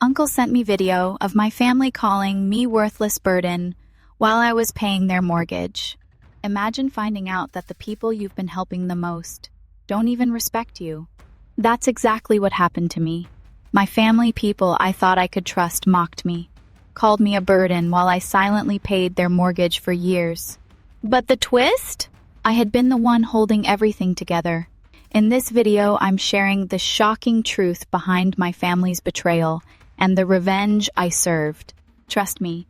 Uncle sent me video of my family calling me worthless burden while I was paying their mortgage. Imagine finding out that the people you've been helping the most don't even respect you. That's exactly what happened to me. My family people I thought I could trust mocked me, called me a burden while I silently paid their mortgage for years. But the twist? I had been the one holding everything together. In this video, I'm sharing the shocking truth behind my family's betrayal and the revenge I served. Trust me,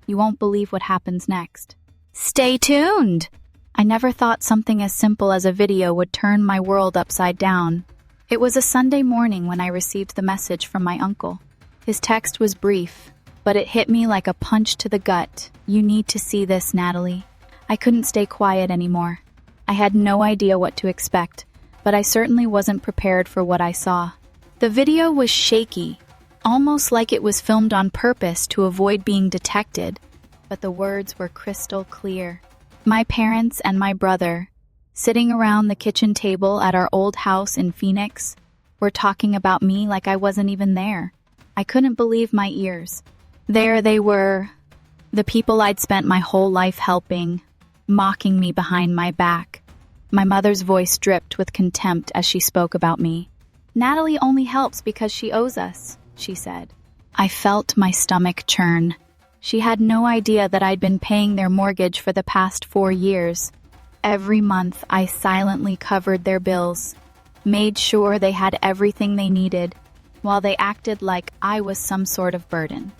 you won't believe what happens next. Stay tuned! I never thought something as simple as a video would turn my world upside down. It was a Sunday morning when I received the message from my uncle. His text was brief, but it hit me like a punch to the gut. You need to see this, Natalie. I couldn't stay quiet anymore. I had no idea what to expect, but I certainly wasn't prepared for what I saw. The video was shaky, almost like it was filmed on purpose to avoid being detected, but the words were crystal clear. My parents and my brother, sitting around the kitchen table at our old house in Phoenix, were talking about me like I wasn't even there. I couldn't believe my ears. There they were, the people I'd spent my whole life helping, mocking me behind my back. My mother's voice dripped with contempt as she spoke about me. Natalie only helps because she owes us, she said. I felt my stomach churn. She had no idea that I'd been paying their mortgage for the past 4 years. Every month, I silently covered their bills, made sure they had everything they needed, while they acted like I was some sort of burden.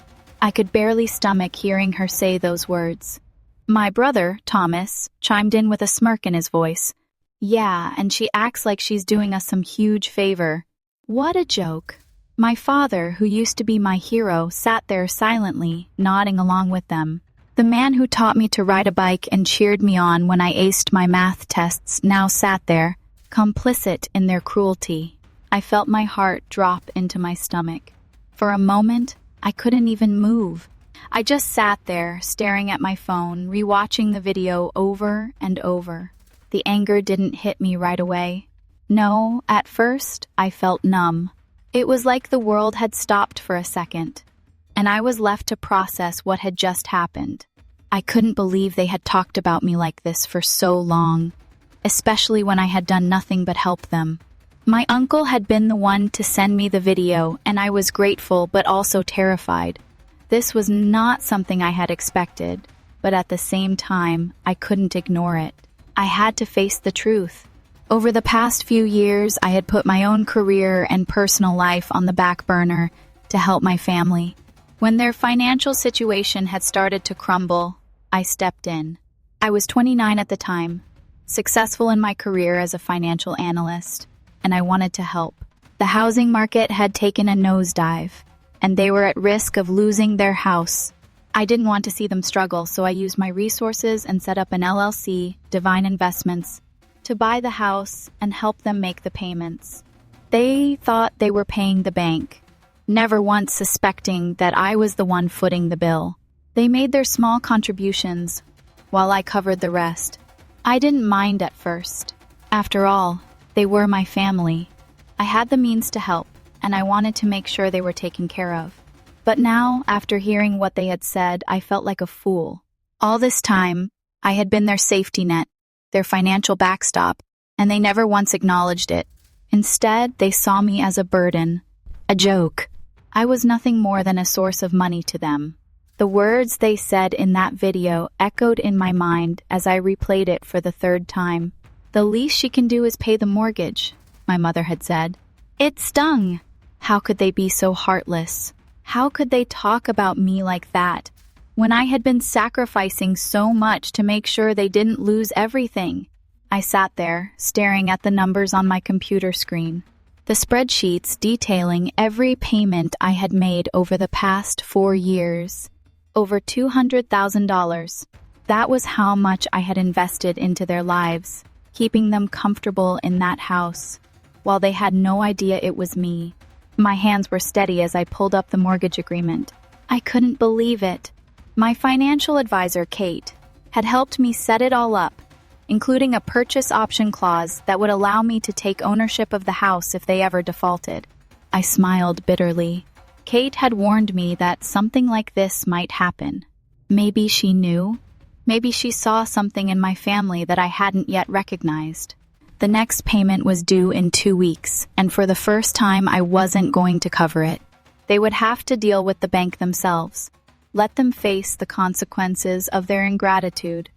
I could barely stomach hearing her say those words. My brother, Thomas, chimed in with a smirk in his voice. Yeah, and she acts like she's doing us some huge favor. What a joke. My father, who used to be my hero, sat there silently, nodding along with them. The man who taught me to ride a bike and cheered me on when I aced my math tests now sat there, complicit in their cruelty. I felt my heart drop into my stomach. For a moment, I couldn't even move. I just sat there, staring at my phone, rewatching the video over and over. The anger didn't hit me right away. No, at first, I felt numb. It was like the world had stopped for a second, and I was left to process what had just happened. I couldn't believe they had talked about me like this for so long, especially when I had done nothing but help them. My uncle had been the one to send me the video, and I was grateful but also terrified. This was not something I had expected, but at the same time, I couldn't ignore it. I had to face the truth. Over the past few years, I had put my own career and personal life on the back burner to help my family. When their financial situation had started to crumble, I stepped in. I was 29 at the time, successful in my career as a financial analyst, and I wanted to help. The housing market had taken a nosedive, and they were at risk of losing their house. I didn't want to see them struggle, so I used my resources and set up an LLC, Divine Investments, to buy the house and help them make the payments. They thought they were paying the bank, never once suspecting that I was the one footing the bill. They made their small contributions, while I covered the rest. I didn't mind at first. After all, they were my family. I had the means to help, and I wanted to make sure they were taken care of. But now, after hearing what they had said, I felt like a fool. All this time, I had been their safety net, their financial backstop, and they never once acknowledged it. Instead, they saw me as a burden, a joke. I was nothing more than a source of money to them. The words they said in that video echoed in my mind as I replayed it for the 3rd time. The least she can do is pay the mortgage, my mother had said. It stung. How could they be so heartless? How could they talk about me like that, when I had been sacrificing so much to make sure they didn't lose everything? I sat there, staring at the numbers on my computer screen, the spreadsheets detailing every payment I had made over the past 4 years. Over $200,000. That was how much I had invested into their lives, keeping them comfortable in that house, while they had no idea it was me. My hands were steady as I pulled up the mortgage agreement. I couldn't believe it. My financial advisor, Kate, had helped me set it all up, including a purchase option clause that would allow me to take ownership of the house if they ever defaulted. I smiled bitterly. Kate had warned me that something like this might happen. Maybe she knew. Maybe she saw something in my family that I hadn't yet recognized. The next payment was due in 2 weeks, and for the first time I wasn't going to cover it. They would have to deal with the bank themselves. Let them face the consequences of their ingratitude.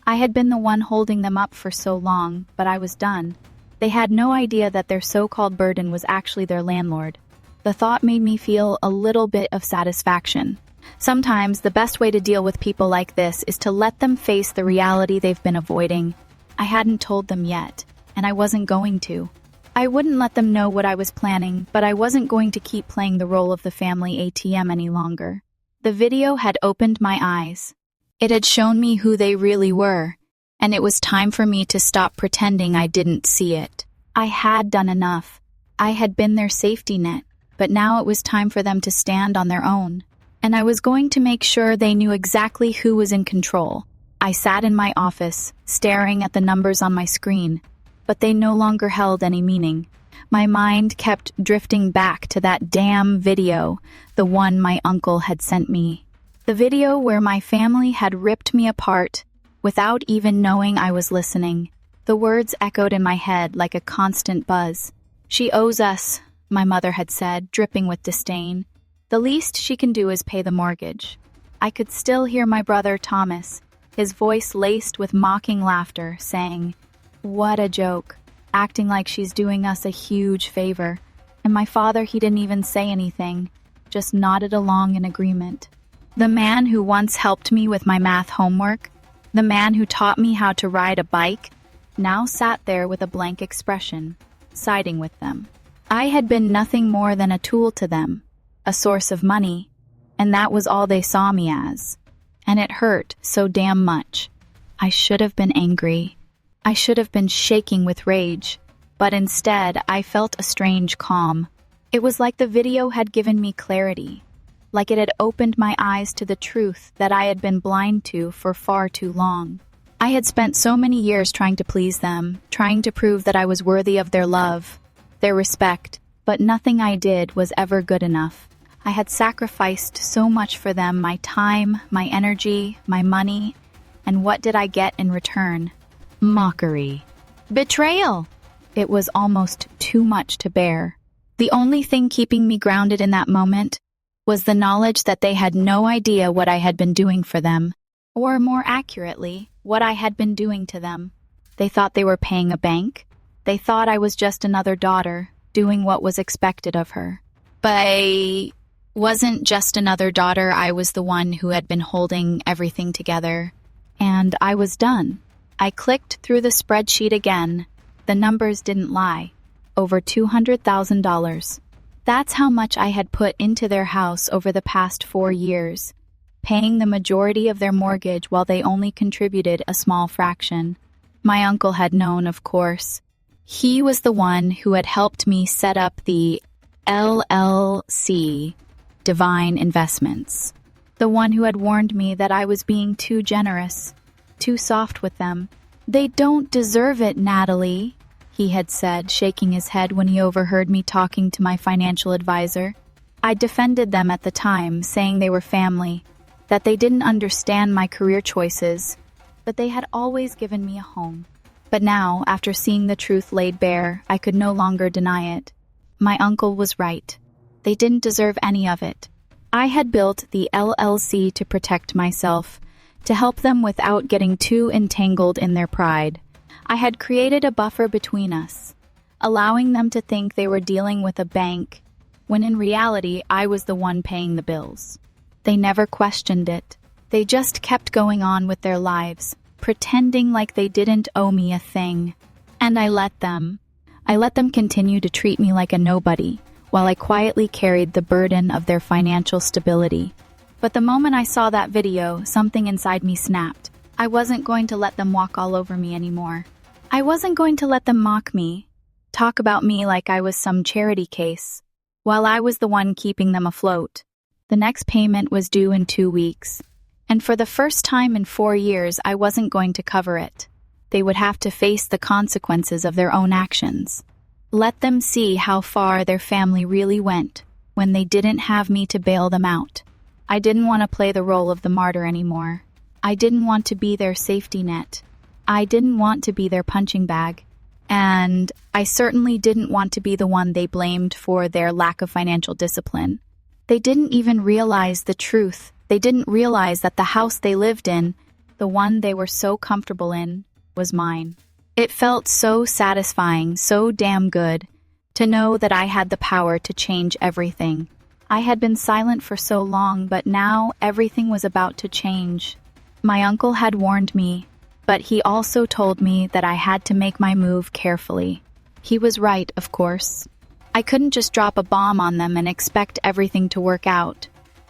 I had been the one holding them up for so long, but I was done. They had no idea that their so-called burden was actually their landlord. The thought made me feel a little bit of satisfaction. Sometimes the best way to deal with people like this is to let them face the reality they've been avoiding. I hadn't told them yet, and I wasn't going to. I wouldn't let them know what I was planning, but I wasn't going to keep playing the role of the family ATM any longer. The video had opened my eyes. It had shown me who they really were, and it was time for me to stop pretending I didn't see it. I had done enough. I had been their safety net, but now it was time for them to stand on their own. And I was going to make sure they knew exactly who was in control. I sat in my office, staring at the numbers on my screen, but they no longer held any meaning. My mind kept drifting back to that damn video, the one my uncle had sent me. The video where my family had ripped me apart without even knowing I was listening. The words echoed in my head like a constant buzz. "She owes us," my mother had said, dripping with disdain. "The least she can do is pay the mortgage." I could still hear my brother Thomas, his voice laced with mocking laughter, saying, "What a joke," acting like she's doing us a huge favor. And my father, he didn't even say anything, just nodded along in agreement. The man who once helped me with my math homework, the man who taught me how to ride a bike, now sat there with a blank expression, siding with them. I had been nothing more than a tool to them, a source of money, and that was all they saw me as. And it hurt so damn much. I should have been angry. I should have been shaking with rage, but instead I felt a strange calm. It was like the video had given me clarity, like it had opened my eyes to the truth that I had been blind to for far too long. I had spent so many years trying to please them, trying to prove that I was worthy of their love, their respect, but nothing I did was ever good enough. I had sacrificed so much for them, my time, my energy, my money, and what did I get in return? Mockery. Betrayal. It was almost too much to bear. The only thing keeping me grounded in that moment was the knowledge that they had no idea what I had been doing for them, or more accurately, what I had been doing to them. They thought they were paying a bank. They thought I was just another daughter, doing what was expected of her. But I wasn't just another daughter. I was the one who had been holding everything together. And I was done. I clicked through the spreadsheet again. The numbers didn't lie. Over $200,000. That's how much I had put into their house over the past 4 years, paying the majority of their mortgage while they only contributed a small fraction. My uncle had known, of course. He was the one who had helped me set up the LLC, Divine Investments. The one who had warned me that I was being too generous, too soft with them. "They don't deserve it, Natalie," he had said, shaking his head when he overheard me talking to my financial advisor. I defended them at the time, saying they were family, that they didn't understand my career choices, but they had always given me a home. But now, after seeing the truth laid bare, I could no longer deny it. My uncle was right. They didn't deserve any of it. I had built the LLC to protect myself, to help them without getting too entangled in their pride. I had created a buffer between us, allowing them to think they were dealing with a bank, when in reality I was the one paying the bills. They never questioned it. They just kept going on with their lives, pretending like they didn't owe me a thing. And I let them. I let them continue to treat me like a nobody, while I quietly carried the burden of their financial stability. But the moment I saw that video, something inside me snapped. I wasn't going to let them walk all over me anymore. I wasn't going to let them mock me, talk about me like I was some charity case, while I was the one keeping them afloat. The next payment was due in 2 weeks, and for the first time in 4 years, I wasn't going to cover it. They would have to face the consequences of their own actions. Let them see how far their family really went when they didn't have me to bail them out. I didn't want to play the role of the martyr anymore. I didn't want to be their safety net. I didn't want to be their punching bag. And I certainly didn't want to be the one they blamed for their lack of financial discipline. They didn't even realize the truth. They didn't realize that the house they lived in, the one they were so comfortable in, was mine. It felt so satisfying, so damn good, to know that I had the power to change everything. I had been silent for so long, but now everything was about to change. My uncle had warned me, but he also told me that I had to make my move carefully. He was right, of course. I couldn't just drop a bomb on them and expect everything to work out.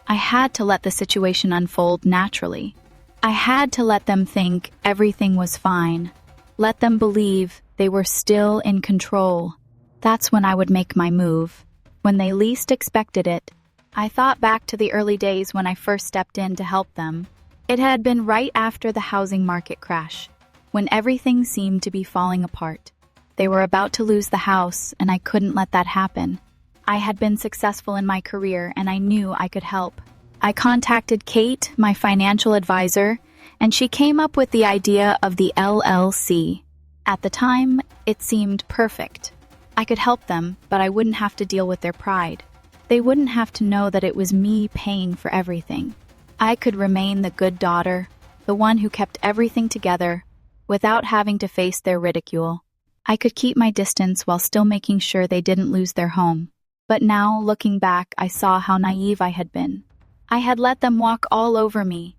I had to let the situation unfold naturally. I had to let them think everything was fine. Let them believe they were still in control. That's when I would make my move. When they least expected it. I thought back to the early days when I first stepped in to help them. It had been right after the housing market crash, when everything seemed to be falling apart. They were about to lose the house, and I couldn't let that happen. I had been successful in my career, and I knew I could help. I contacted Kate, my financial advisor, and she came up with the idea of the LLC. At the time, it seemed perfect. I could help them, but I wouldn't have to deal with their pride. They wouldn't have to know that it was me paying for everything. I could remain the good daughter, the one who kept everything together, without having to face their ridicule. I could keep my distance while still making sure they didn't lose their home. But now, looking back, I saw how naive I had been. I had let them walk all over me,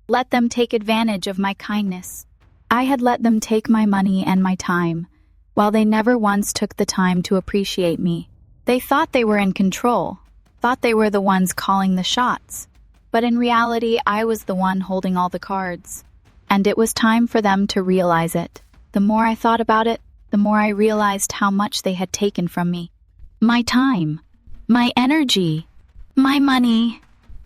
let them take advantage of my kindness. I had let them take my money and my time, while they never once took the time to appreciate me. They thought they were in control, thought they were the ones calling the shots. But in reality, I was the one holding all the cards. And it was time for them to realize it. The more I thought about it, the more I realized how much they had taken from me. My time, my energy, my money.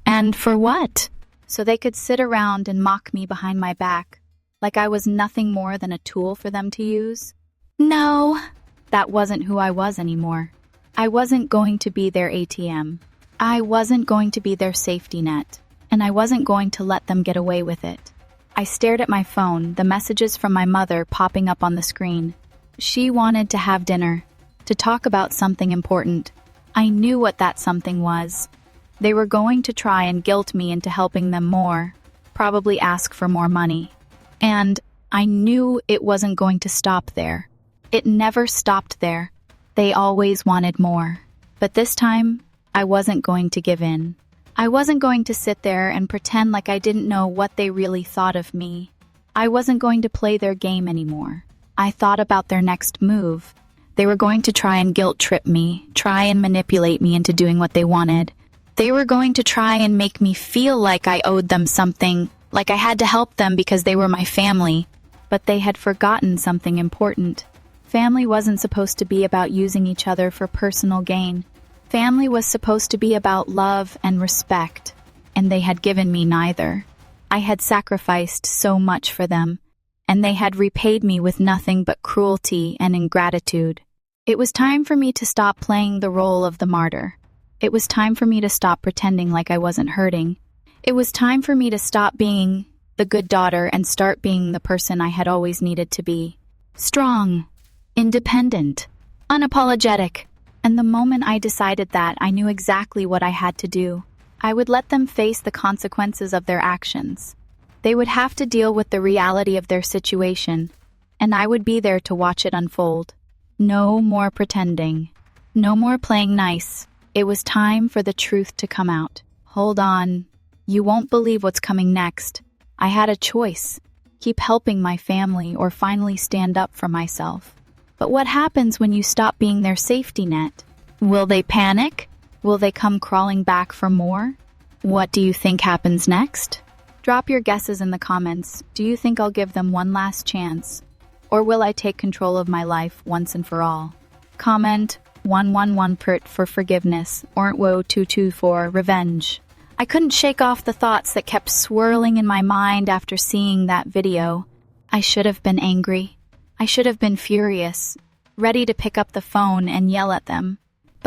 And for what? So they could sit around and mock me behind my back, like I was nothing more than a tool for them to use? No, that wasn't who I was anymore. I wasn't going to be their ATM. I wasn't going to be their safety net, and I wasn't going to let them get away with it. I stared at my phone, the messages from my mother popping up on the screen. She wanted to have dinner, to talk about something important. I knew what that something was. They were going to try and guilt me into helping them more, probably ask for more money. And I knew it wasn't going to stop there. It never stopped there. They always wanted more. But this time, I wasn't going to give in. I wasn't going to sit there and pretend like I didn't know what they really thought of me. I wasn't going to play their game anymore. I thought about their next move. They were going to try and guilt trip me, try and manipulate me into doing what they wanted. They were going to try and make me feel like I owed them something, like I had to help them because they were my family. But they had forgotten something important. Family wasn't supposed to be about using each other for personal gain. Family was supposed to be about love and respect, and they had given me neither. I had sacrificed so much for them, and they had repaid me with nothing but cruelty and ingratitude. It was time for me to stop playing the role of the martyr. It was time for me to stop pretending like I wasn't hurting. It was time for me to stop being the good daughter and start being the person I had always needed to be. Strong, independent, unapologetic. And the moment I decided that, I knew exactly what I had to do. I would let them face the consequences of their actions. They would have to deal with the reality of their situation, and I would be there to watch it unfold. No more pretending. No more playing nice. It was time for the truth to come out. Hold on. You won't believe what's coming next. I had a choice. Keep helping my family or finally stand up for myself. But what happens when you stop being their safety net? Will they panic? Will they come crawling back for more? What do you think happens next? Drop your guesses in the comments. Do you think I'll give them one last chance? Or will I take control of my life once and for all? Comment 111 PERT for forgiveness, or 224 for revenge. I couldn't shake off the thoughts that kept swirling in my mind after seeing that video. I should have been angry. I should have been furious, ready to pick up the phone and yell at them.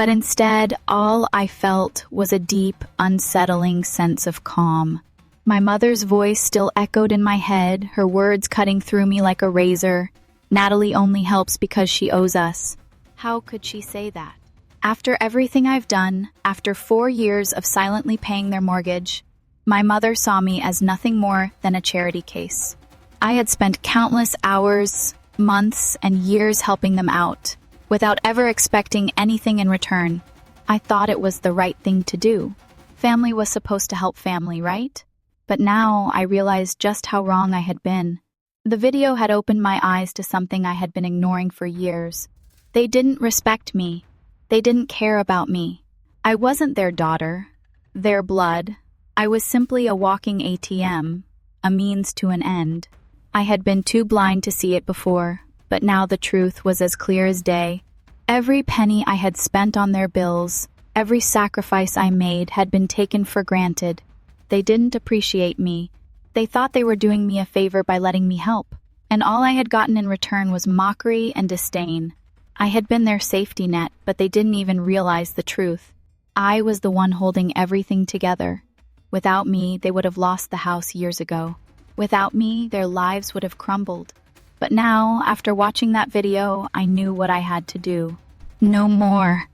But instead, all I felt was a deep, unsettling sense of calm. My mother's voice still echoed in my head, her words cutting through me like a razor. Natalie only helps because she owes us. How could she say that? After everything I've done, after 4 years of silently paying their mortgage, my mother saw me as nothing more than a charity case. I had spent countless hours, months, and years helping them out, without ever expecting anything in return. I thought it was the right thing to do. Family was supposed to help family, right? But now I realized just how wrong I had been. The video had opened my eyes to something I had been ignoring for years. They didn't respect me. They didn't care about me. I wasn't their daughter, their blood. I was simply a walking ATM, a means to an end. I had been too blind to see it before, but now the truth was as clear as day. Every penny I had spent on their bills, every sacrifice I made had been taken for granted. They didn't appreciate me. They thought they were doing me a favor by letting me help, and all I had gotten in return was mockery and disdain. I had been their safety net, but they didn't even realize the truth. I was the one holding everything together. Without me, they would have lost the house years ago. Without me, their lives would have crumbled. But now, after watching that video, I knew what I had to do. No more.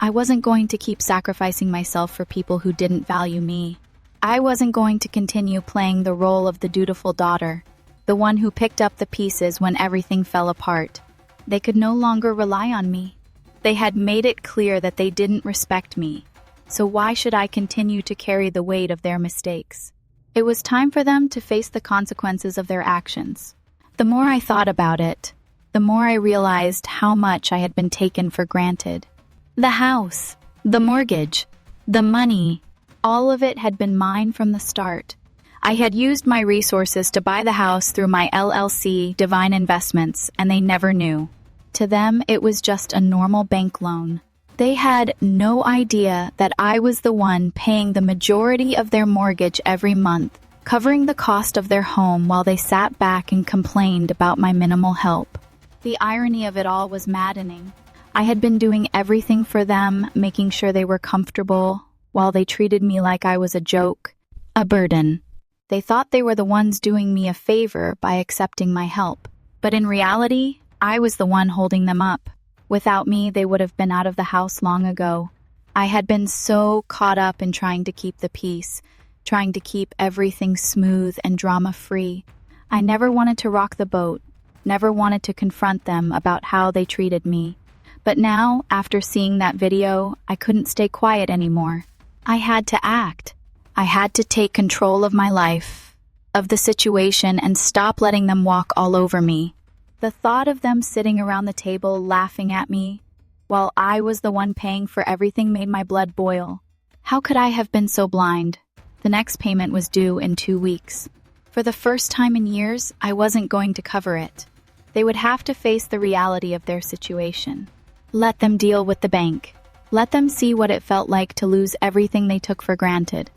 I wasn't going to keep sacrificing myself for people who didn't value me. I wasn't going to continue playing the role of the dutiful daughter, the one who picked up the pieces when everything fell apart. They could no longer rely on me. They had made it clear that they didn't respect me. So why should I continue to carry the weight of their mistakes? It was time for them to face the consequences of their actions. The more I thought about it, the more I realized how much I had been taken for granted. The house, the mortgage, the money, all of it had been mine from the start. I had used my resources to buy the house through my LLC, Divine Investments, and they never knew. To them, it was just a normal bank loan. They had no idea that I was the one paying the majority of their mortgage every month, covering the cost of their home while they sat back and complained about my minimal help. The irony of it all was maddening. I had been doing everything for them, making sure they were comfortable, while they treated me like I was a joke, a burden. They thought they were the ones doing me a favor by accepting my help. But in reality, I was the one holding them up. Without me, they would have been out of the house long ago. I had been so caught up in trying to keep the peace, trying to keep everything smooth and drama-free. I never wanted to rock the boat, never wanted to confront them about how they treated me. But now, after seeing that video, I couldn't stay quiet anymore. I had to act. I had to take control of my life, of the situation, and stop letting them walk all over me. The thought of them sitting around the table laughing at me, while I was the one paying for everything, made my blood boil. How could I have been so blind? The next payment was due in 2 weeks. For the first time in years, I wasn't going to cover it. They would have to face the reality of their situation. Let them deal with the bank. Let them see what it felt like to lose everything they took for granted.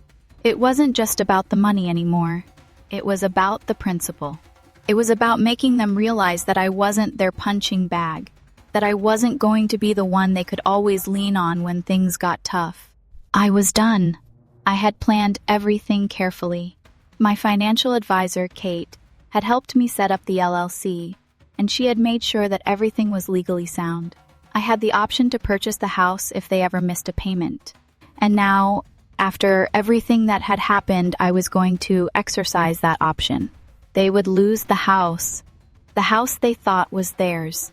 It wasn't just about the money anymore. It was about the principle. It was about making them realize that I wasn't their punching bag, that I wasn't going to be the one they could always lean on when things got tough. I was done. I had planned everything carefully. My financial advisor, Kate, had helped me set up the LLC, and she had made sure that everything was legally sound. I had the option to purchase the house if they ever missed a payment. And now, after everything that had happened, I was going to exercise that option. They would lose the house they thought was theirs,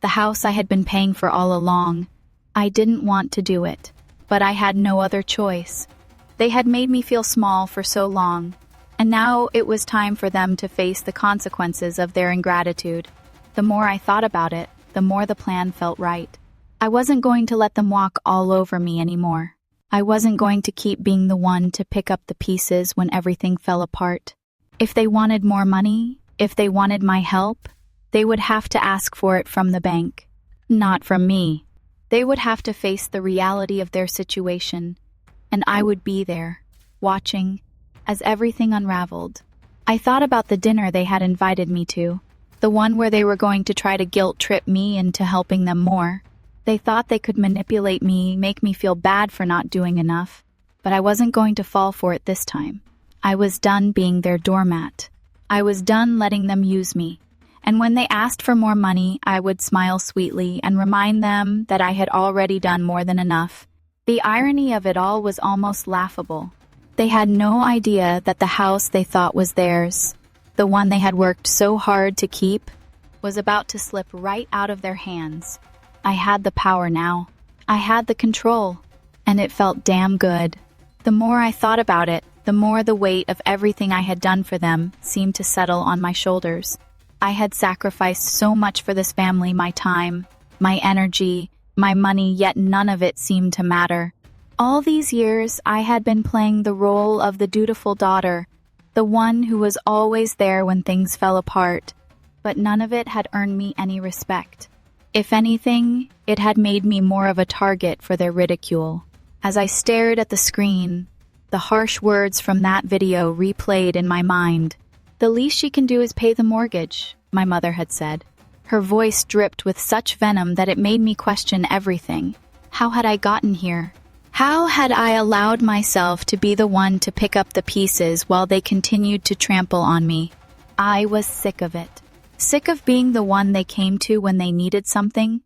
the house I had been paying for all along. I didn't want to do it, but I had no other choice. They had made me feel small for so long, and now it was time for them to face the consequences of their ingratitude. The more I thought about it, the more the plan felt right. I wasn't going to let them walk all over me anymore. I wasn't going to keep being the one to pick up the pieces when everything fell apart. If they wanted more money, if they wanted my help, they would have to ask for it from the bank, not from me. They would have to face the reality of their situation, and I would be there, watching, as everything unraveled. I thought about the dinner they had invited me to, the one where they were going to try to guilt-trip me into helping them more. They thought they could manipulate me, make me feel bad for not doing enough, but I wasn't going to fall for it this time. I was done being their doormat. I was done letting them use me. And when they asked for more money, I would smile sweetly and remind them that I had already done more than enough. The irony of it all was almost laughable. They had no idea that the house they thought was theirs, the one they had worked so hard to keep, was about to slip right out of their hands. I had the power now. I had the control, and it felt damn good. The more I thought about it, the more the weight of everything I had done for them seemed to settle on my shoulders. I had sacrificed so much for this family, my time, my energy, my money, yet none of it seemed to matter. All these years, I had been playing the role of the dutiful daughter, the one who was always there when things fell apart, but none of it had earned me any respect. If anything, it had made me more of a target for their ridicule. As I stared at the screen, the harsh words from that video replayed in my mind. "The least she can do is pay the mortgage," my mother had said. Her voice dripped with such venom that it made me question everything. How had I gotten here? How had I allowed myself to be the one to pick up the pieces while they continued to trample on me? I was sick of it. Sick of being the one they came to when they needed something,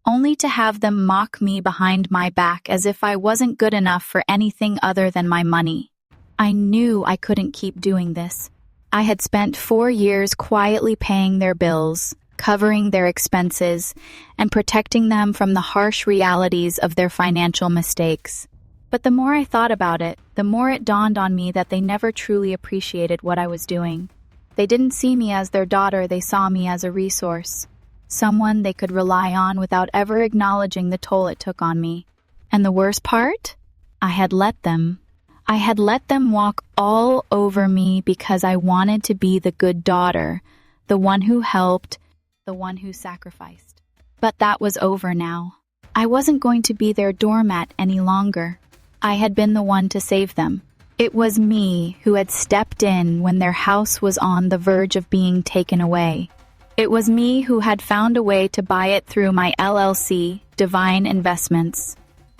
only to have them mock me behind my back as if I wasn't good enough for anything other than my money. I knew I couldn't keep doing this. I had spent 4 years quietly paying their bills, covering their expenses, and protecting them from the harsh realities of their financial mistakes. But the more I thought about it, the more it dawned on me that they never truly appreciated what I was doing. They didn't see me as their daughter, they saw me as a resource, someone they could rely on without ever acknowledging the toll it took on me. And the worst part? I had let them. I had let them walk all over me because I wanted to be the good daughter, the one who helped, the one who sacrificed. But that was over now. I wasn't going to be their doormat any longer. I had been the one to save them. It was me who had stepped in when their house was on the verge of being taken away. It was me who had found a way to buy it through my LLC, Divine Investments,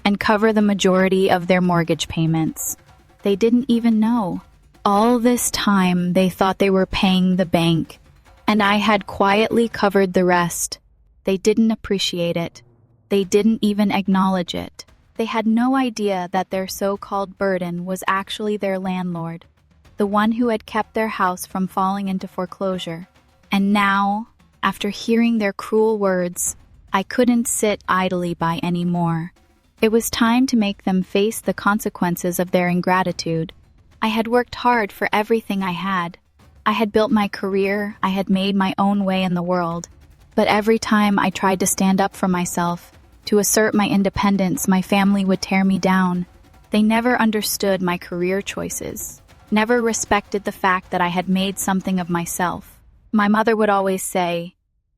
and cover the majority of their mortgage payments. They didn't even know. All this time, they thought they were paying the bank, and I had quietly covered the rest. They didn't appreciate it. They didn't even acknowledge it. They had no idea that their so-called burden was actually their landlord, the one who had kept their house from falling into foreclosure. And now, after hearing their cruel words, I couldn't sit idly by anymore. It was time to make them face the consequences of their ingratitude. I had worked hard for everything I had. I had built my career, I had made my own way in the world. But every time I tried to stand up for myself, to assert my independence, my family would tear me down. They never understood my career choices, never respected the fact that I had made something of myself. My mother would always say,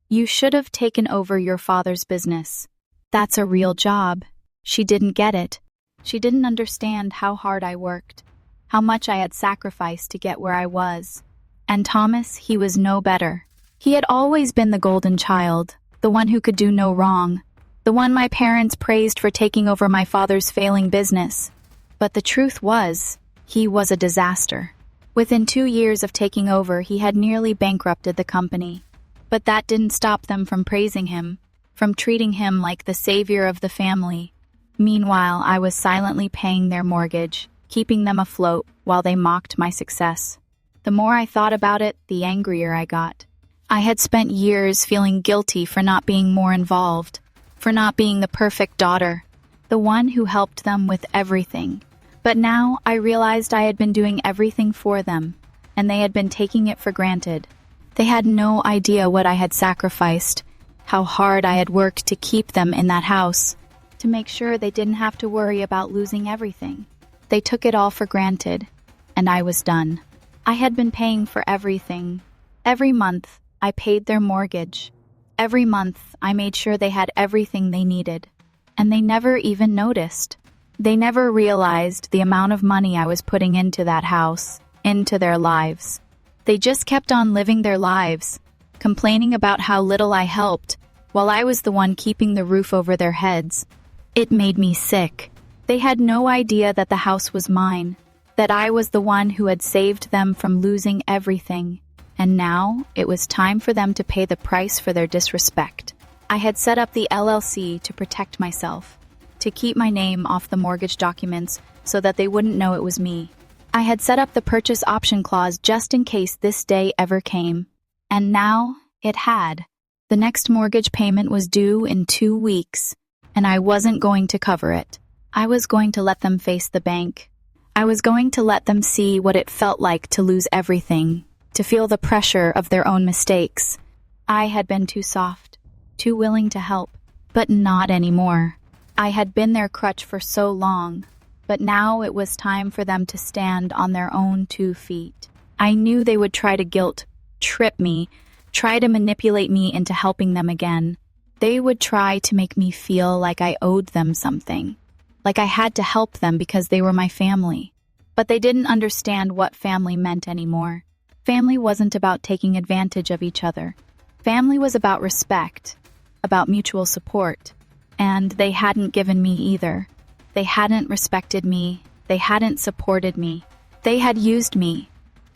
"You should have taken over your father's business. That's a real job." She didn't get it. She didn't understand how hard I worked, how much I had sacrificed to get where I was. And Thomas, he was no better. He had always been the golden child, the one who could do no wrong, the one my parents praised for taking over my father's failing business. But the truth was, he was a disaster. Within 2 years of taking over, he had nearly bankrupted the company. But that didn't stop them from praising him, from treating him like the savior of the family. Meanwhile, I was silently paying their mortgage, keeping them afloat while they mocked my success. The more I thought about it, the angrier I got. I had spent years feeling guilty for not being more involved, for not being the perfect daughter, the one who helped them with everything. But now I realized I had been doing everything for them, and they had been taking it for granted. They had no idea what I had sacrificed, how hard I had worked to keep them in that house, to make sure they didn't have to worry about losing everything. They took it all for granted, and I was done. I had been paying for everything. Every month, I paid their mortgage. Every month, I made sure they had everything they needed. And they never even noticed. They never realized the amount of money I was putting into that house, into their lives. They just kept on living their lives, complaining about how little I helped, while I was the one keeping the roof over their heads. It made me sick. They had no idea that the house was mine, that I was the one who had saved them from losing everything, and now it was time for them to pay the price for their disrespect. I had set up the LLC to protect myself, to keep my name off the mortgage documents so that they wouldn't know it was me. I had set up the purchase option clause just in case this day ever came. And now it had. The next mortgage payment was due in 2 weeks, and I wasn't going to cover it. I was going to let them face the bank. I was going to let them see what it felt like to lose everything, to feel the pressure of their own mistakes. I had been too soft, too willing to help, but not anymore. I had been their crutch for so long, but now it was time for them to stand on their own 2 feet. I knew they would try to guilt trip me, try to manipulate me into helping them again. They would try to make me feel like I owed them something, like I had to help them because they were my family. But they didn't understand what family meant anymore. Family wasn't about taking advantage of each other. Family was about respect, about mutual support, and they hadn't given me either. They hadn't respected me. They hadn't supported me. They had used me.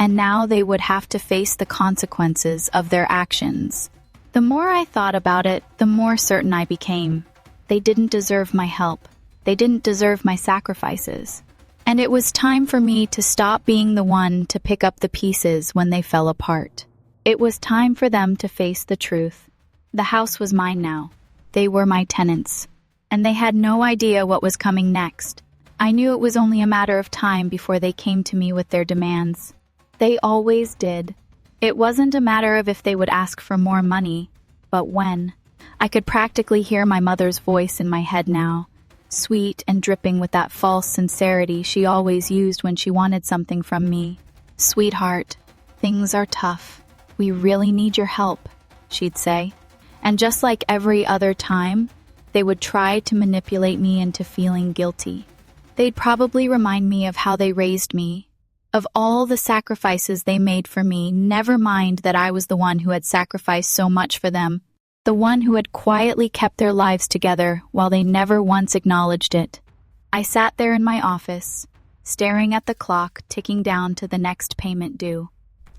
And now they would have to face the consequences of their actions. The more I thought about it, the more certain I became. They didn't deserve my help. They didn't deserve my sacrifices. And it was time for me to stop being the one to pick up the pieces when they fell apart. It was time for them to face the truth. The house was mine now. They were my tenants. And they had no idea what was coming next. I knew it was only a matter of time before they came to me with their demands. They always did. It wasn't a matter of if they would ask for more money, but when. I could practically hear my mother's voice in my head now, sweet and dripping with that false sincerity she always used when she wanted something from me. "Sweetheart, things are tough. We really need your help," she'd say. And just like every other time, they would try to manipulate me into feeling guilty. They'd probably remind me of how they raised me, of all the sacrifices they made for me, never mind that I was the one who had sacrificed so much for them, the one who had quietly kept their lives together while they never once acknowledged it. I sat there in my office, staring at the clock ticking down to the next payment due.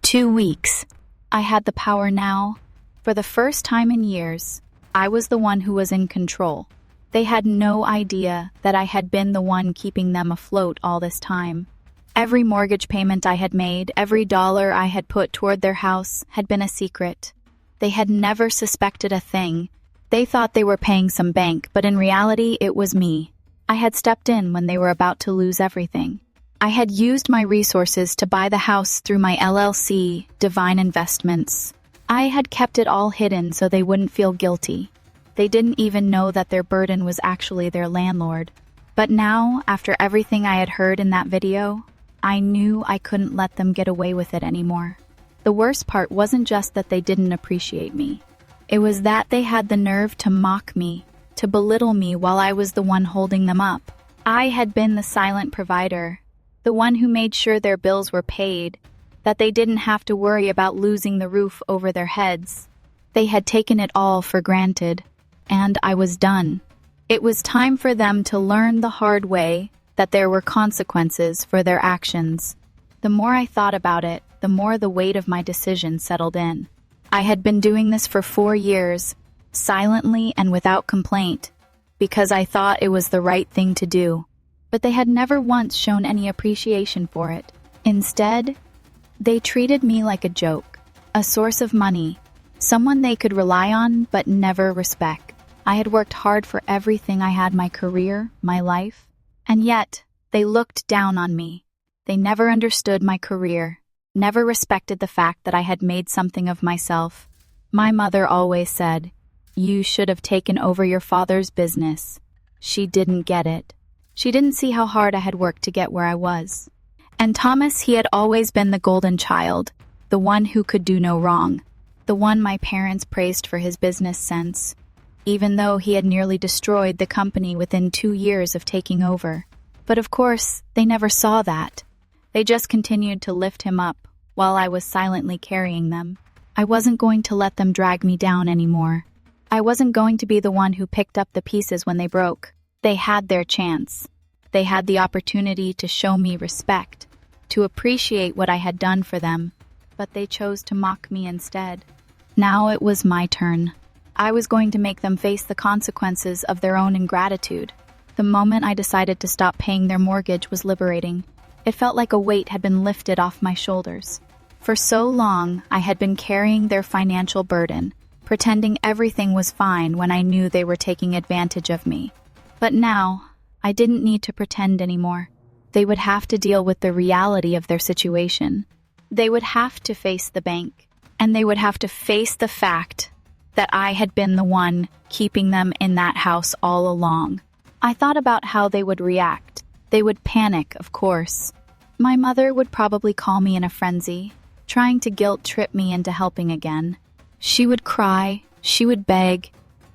2 weeks. I had the power now. For the first time in years, I was the one who was in control. They had no idea that I had been the one keeping them afloat all this time. Every mortgage payment I had made, every dollar I had put toward their house had been a secret. They had never suspected a thing. They thought they were paying some bank, but in reality, it was me. I had stepped in when they were about to lose everything. I had used my resources to buy the house through my LLC, Divine Investments. I had kept it all hidden so they wouldn't feel guilty. They didn't even know that their burden was actually their landlord. But now, after everything I had heard in that video, I knew I couldn't let them get away with it anymore. The worst part wasn't just that they didn't appreciate me. It was that they had the nerve to mock me, to belittle me while I was the one holding them up. I had been the silent provider, the one who made sure their bills were paid, that they didn't have to worry about losing the roof over their heads. They had taken it all for granted, and I was done. It was time for them to learn the hard way that there were consequences for their actions. The more I thought about it, the more the weight of my decision settled in. I had been doing this for 4 years, silently and without complaint, because I thought it was the right thing to do. But they had never once shown any appreciation for it. Instead, they treated me like a joke, a source of money, someone they could rely on but never respect. I had worked hard for everything I had, my career, my life, and yet they looked down on me. They never understood my career, never respected the fact that I had made something of myself. My mother always said, "You should have taken over your father's business." She didn't get it. She didn't see how hard I had worked to get where I was. And Thomas, he had always been the golden child, the one who could do no wrong, the one my parents praised for his business sense, even though he had nearly destroyed the company within 2 years of taking over. But of course, they never saw that. They just continued to lift him up while I was silently carrying them. I wasn't going to let them drag me down anymore. I wasn't going to be the one who picked up the pieces when they broke. They had their chance. They had the opportunity to show me respect, to appreciate what I had done for them, but they chose to mock me instead. Now it was my turn. I was going to make them face the consequences of their own ingratitude. The moment I decided to stop paying their mortgage was liberating. It felt like a weight had been lifted off my shoulders. For so long, I had been carrying their financial burden, pretending everything was fine when I knew they were taking advantage of me. But now, I didn't need to pretend anymore. They would have to deal with the reality of their situation. They would have to face the bank, and they would have to face the fact that I had been the one keeping them in that house all along. I thought about how they would react. They would panic, of course. My mother would probably call me in a frenzy, trying to guilt-trip me into helping again. She would cry, she would beg,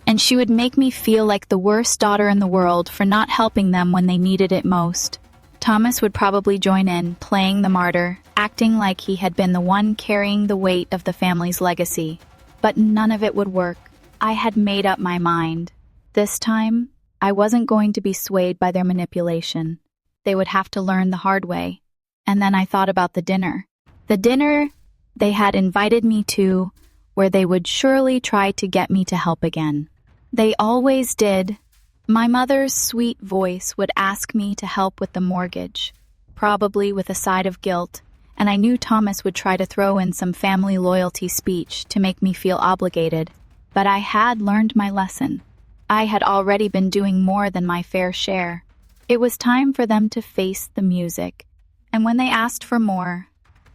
and she would make me feel like the worst daughter in the world for not helping them when they needed it most. Thomas would probably join in, playing the martyr, acting like he had been the one carrying the weight of the family's legacy. But none of it would work. I had made up my mind. This time, I wasn't going to be swayed by their manipulation. They would have to learn the hard way. And then I thought about the dinner. The dinner they had invited me to, where they would surely try to get me to help again. They always did. My mother's sweet voice would ask me to help with the mortgage, probably with a side of guilt, and I knew Thomas would try to throw in some family loyalty speech to make me feel obligated. But I had learned my lesson. I had already been doing more than my fair share. It was time for them to face the music, and when they asked for more,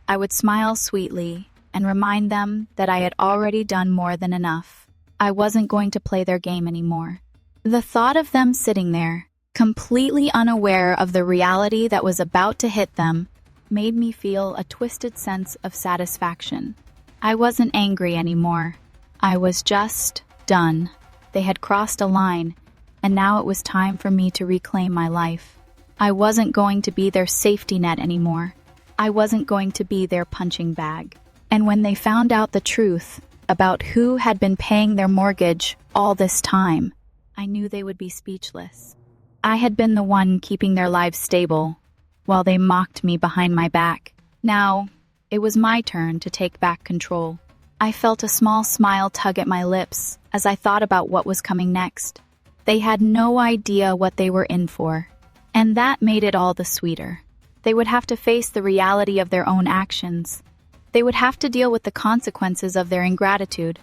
I would smile sweetly and remind them that I had already done more than enough. I wasn't going to play their game anymore. The thought of them sitting there, completely unaware of the reality that was about to hit them, made me feel a twisted sense of satisfaction. I wasn't angry anymore. I was just done. They had crossed a line, and now it was time for me to reclaim my life. I wasn't going to be their safety net anymore. I wasn't going to be their punching bag. And when they found out the truth about who had been paying their mortgage all this time, I knew they would be speechless. I had been the one keeping their lives stable, while they mocked me behind my back. Now, it was my turn to take back control. I felt a small smile tug at my lips as I thought about what was coming next. They had no idea what they were in for, and that made it all the sweeter. They would have to face the reality of their own actions. They would have to deal with the consequences of their ingratitude,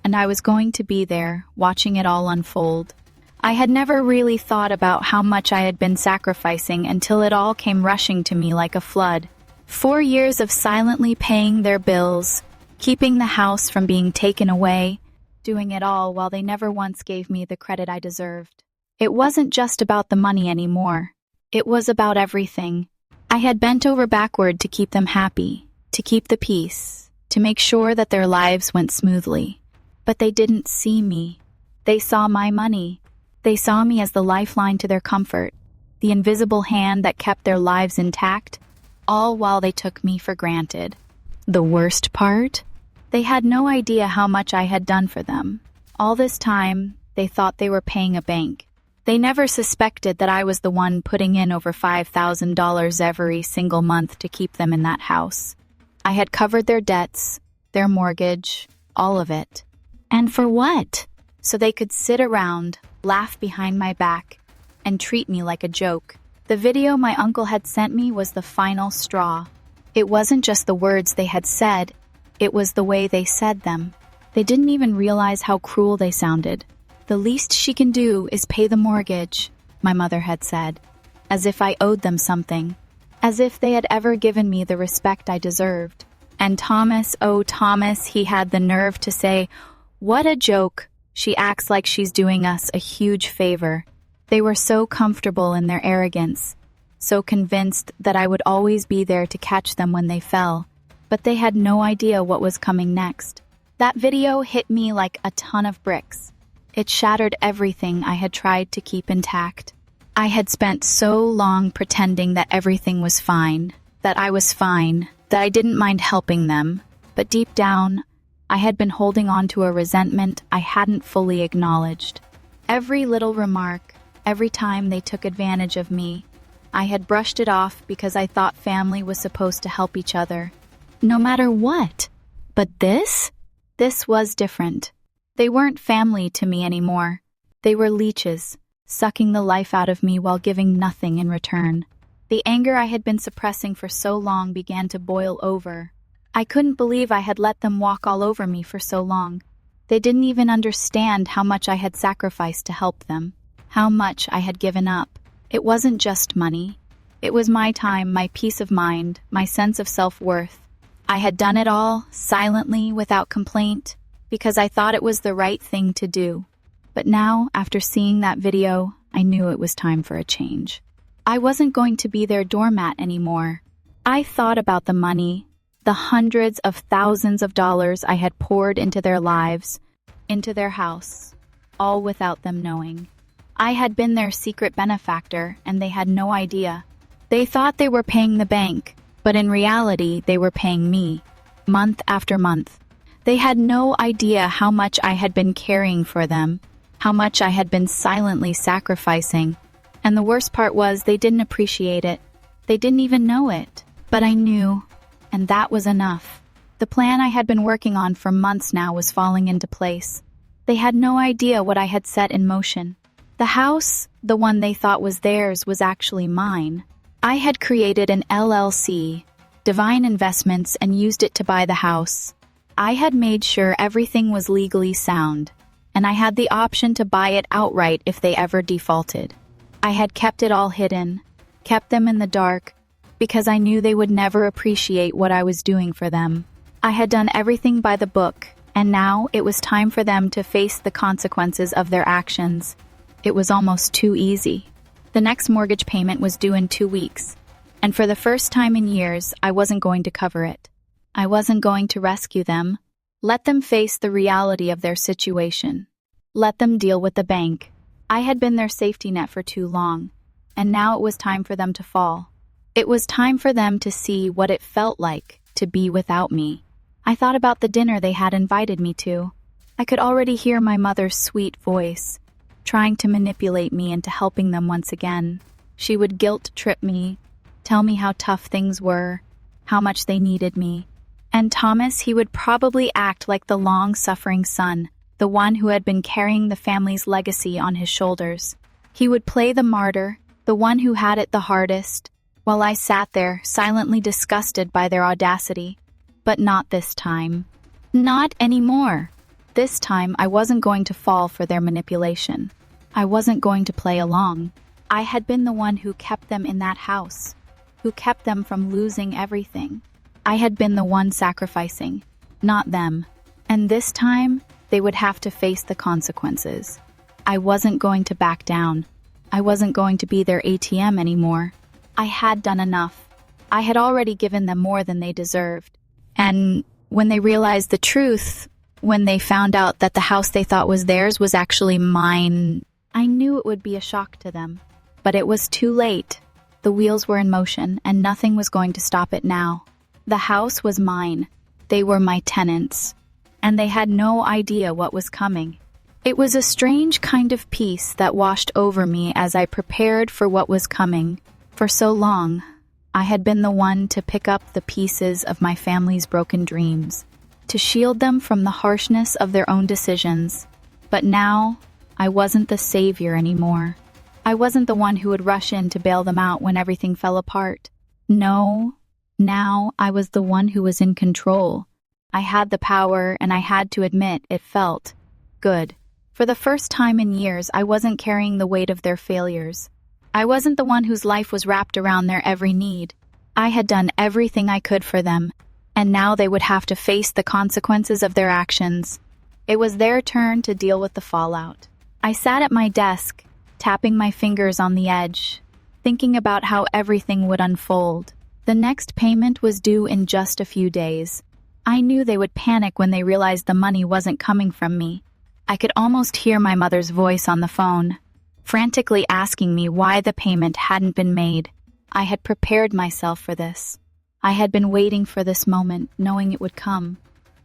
and I was going to be there, watching it all unfold. I had never really thought about how much I had been sacrificing until it all came rushing to me like a flood. 4 years of silently paying their bills, keeping the house from being taken away, doing it all while they never once gave me the credit I deserved. It wasn't just about the money anymore. It was about everything. I had bent over backward to keep them happy, to keep the peace, to make sure that their lives went smoothly. But they didn't see me. They saw my money. They saw me as the lifeline to their comfort, the invisible hand that kept their lives intact, all while they took me for granted. The worst part? They had no idea how much I had done for them. All this time, they thought they were paying a bank. They never suspected that I was the one putting in over $5,000 every single month to keep them in that house. I had covered their debts, their mortgage, all of it. And for what? So they could sit around, laugh behind my back, and treat me like a joke. The video my uncle had sent me was the final straw. It wasn't just the words they had said, it was the way they said them. They didn't even realize how cruel they sounded. The least she can do is pay the mortgage, my mother had said, as if I owed them something, as if they had ever given me the respect I deserved. And Thomas, oh Thomas, he had the nerve to say, "What a joke. She acts like she's doing us a huge favor." They were so comfortable in their arrogance, so convinced that I would always be there to catch them when they fell, but they had no idea what was coming next. That video hit me like a ton of bricks. It shattered everything I had tried to keep intact. I had spent so long pretending that everything was fine, that I was fine, that I didn't mind helping them, but deep down, I had been holding on to a resentment I hadn't fully acknowledged. Every little remark, every time they took advantage of me, I had brushed it off because I thought family was supposed to help each other, no matter what. But this was different. They weren't family to me anymore. They were leeches, sucking the life out of me while giving nothing in return. The anger I had been suppressing for so long began to boil over. I couldn't believe I had let them walk all over me for so long. They didn't even understand how much I had sacrificed to help them, how much I had given up. It wasn't just money. It was my time, my peace of mind, my sense of self-worth. I had done it all, silently, without complaint, because I thought it was the right thing to do. But now, after seeing that video, I knew it was time for a change. I wasn't going to be their doormat anymore. I thought about the money, the hundreds of thousands of dollars I had poured into their lives, into their house, all without them knowing. I had been their secret benefactor, and they had no idea. They thought they were paying the bank, but in reality, they were paying me, month after month. They had no idea how much I had been caring for them, how much I had been silently sacrificing, and the worst part was they didn't appreciate it. They didn't even know it. But I knew, and that was enough. The plan I had been working on for months now was falling into place. They had no idea what I had set in motion. The house, the one they thought was theirs, was actually mine. I had created an LLC, Divine Investments, and used it to buy the house. I had made sure everything was legally sound, and I had the option to buy it outright if they ever defaulted. I had kept it all hidden, kept them in the dark, because I knew they would never appreciate what I was doing for them. I had done everything by the book, and now it was time for them to face the consequences of their actions. It was almost too easy. The next mortgage payment was due in 2 weeks, and for the first time in years, I wasn't going to cover it. I wasn't going to rescue them. Let them face the reality of their situation. Let them deal with the bank. I had been their safety net for too long, and now it was time for them to fall. It was time for them to see what it felt like to be without me. I thought about the dinner they had invited me to. I could already hear my mother's sweet voice, trying to manipulate me into helping them once again. She would guilt-trip me, tell me how tough things were, how much they needed me. And Thomas, he would probably act like the long-suffering son, the one who had been carrying the family's legacy on his shoulders. He would play the martyr, the one who had it the hardest, while I sat there, silently disgusted by their audacity. But not this time. Not anymore. This time, I wasn't going to fall for their manipulation. I wasn't going to play along. I had been the one who kept them in that house, who kept them from losing everything. I had been the one sacrificing, not them. And this time, they would have to face the consequences. I wasn't going to back down. I wasn't going to be their ATM anymore. I had done enough. I had already given them more than they deserved. And when they realized the truth, when they found out that the house they thought was theirs was actually mine, I knew it would be a shock to them. But it was too late. The wheels were in motion, and nothing was going to stop it now. The house was mine. They were my tenants. And they had no idea what was coming. It was a strange kind of peace that washed over me as I prepared for what was coming. For so long, I had been the one to pick up the pieces of my family's broken dreams, to shield them from the harshness of their own decisions. But now, I wasn't the savior anymore. I wasn't the one who would rush in to bail them out when everything fell apart. No, now I was the one who was in control. I had the power, and I had to admit it felt good. For the first time in years, I wasn't carrying the weight of their failures. I wasn't the one whose life was wrapped around their every need. I had done everything I could for them, and now they would have to face the consequences of their actions. It was their turn to deal with the fallout. I sat at my desk, tapping my fingers on the edge, thinking about how everything would unfold. The next payment was due in just a few days. I knew they would panic when they realized the money wasn't coming from me. I could almost hear my mother's voice on the phone, frantically asking me why the payment hadn't been made. I had prepared myself for this. I had been waiting for this moment, knowing it would come.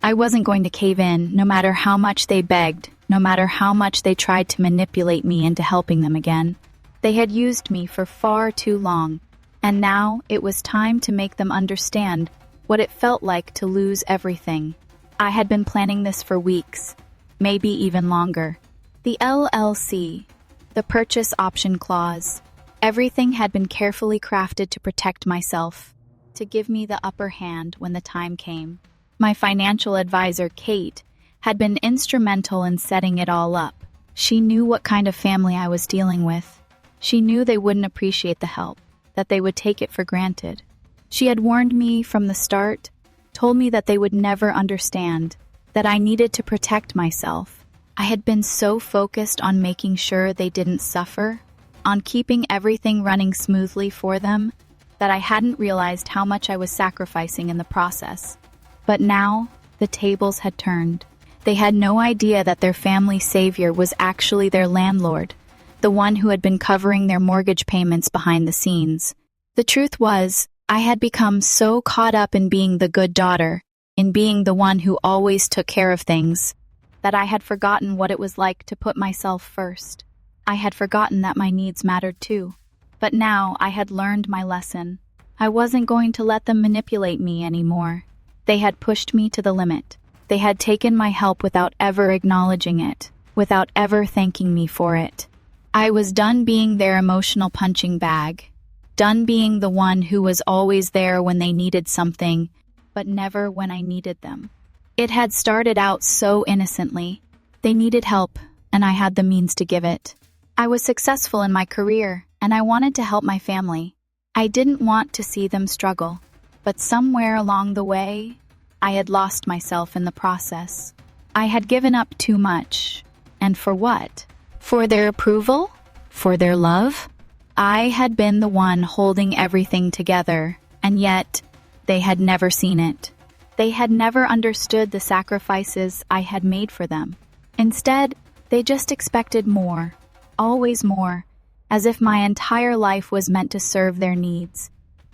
I wasn't going to cave in, no matter how much they begged, no matter how much they tried to manipulate me into helping them again. They had used me for far too long, and now it was time to make them understand what it felt like to lose everything. I had been planning this for weeks, maybe even longer. The LLC, the purchase option clause, everything had been carefully crafted to protect myself, to give me the upper hand when the time came. My financial advisor, Kate, had been instrumental in setting it all up. She knew what kind of family I was dealing with. She knew they wouldn't appreciate the help, that they would take it for granted. She had warned me from the start, told me that they would never understand, that I needed to protect myself. I had been so focused on making sure they didn't suffer, on keeping everything running smoothly for them, that I hadn't realized how much I was sacrificing in the process. But now, the tables had turned. They had no idea that their family savior was actually their landlord, the one who had been covering their mortgage payments behind the scenes. The truth was, I had become so caught up in being the good daughter, in being the one who always took care of things, that I had forgotten what it was like to put myself first. I had forgotten that my needs mattered too. But now I had learned my lesson. I wasn't going to let them manipulate me anymore. They had pushed me to the limit. They had taken my help without ever acknowledging it, without ever thanking me for it. I was done being their emotional punching bag, done being the one who was always there when they needed something, but never when I needed them. It had started out so innocently. They needed help, and I had the means to give it. I was successful in my career, and I wanted to help my family. I didn't want to see them struggle. But somewhere along the way, I had lost myself in the process. I had given up too much. And for what? For their approval? For their love? I had been the one holding everything together, and yet they had never seen it. They had never understood the sacrifices I had made for them. Instead, they just expected more, always more, as if my entire life was meant to serve their needs.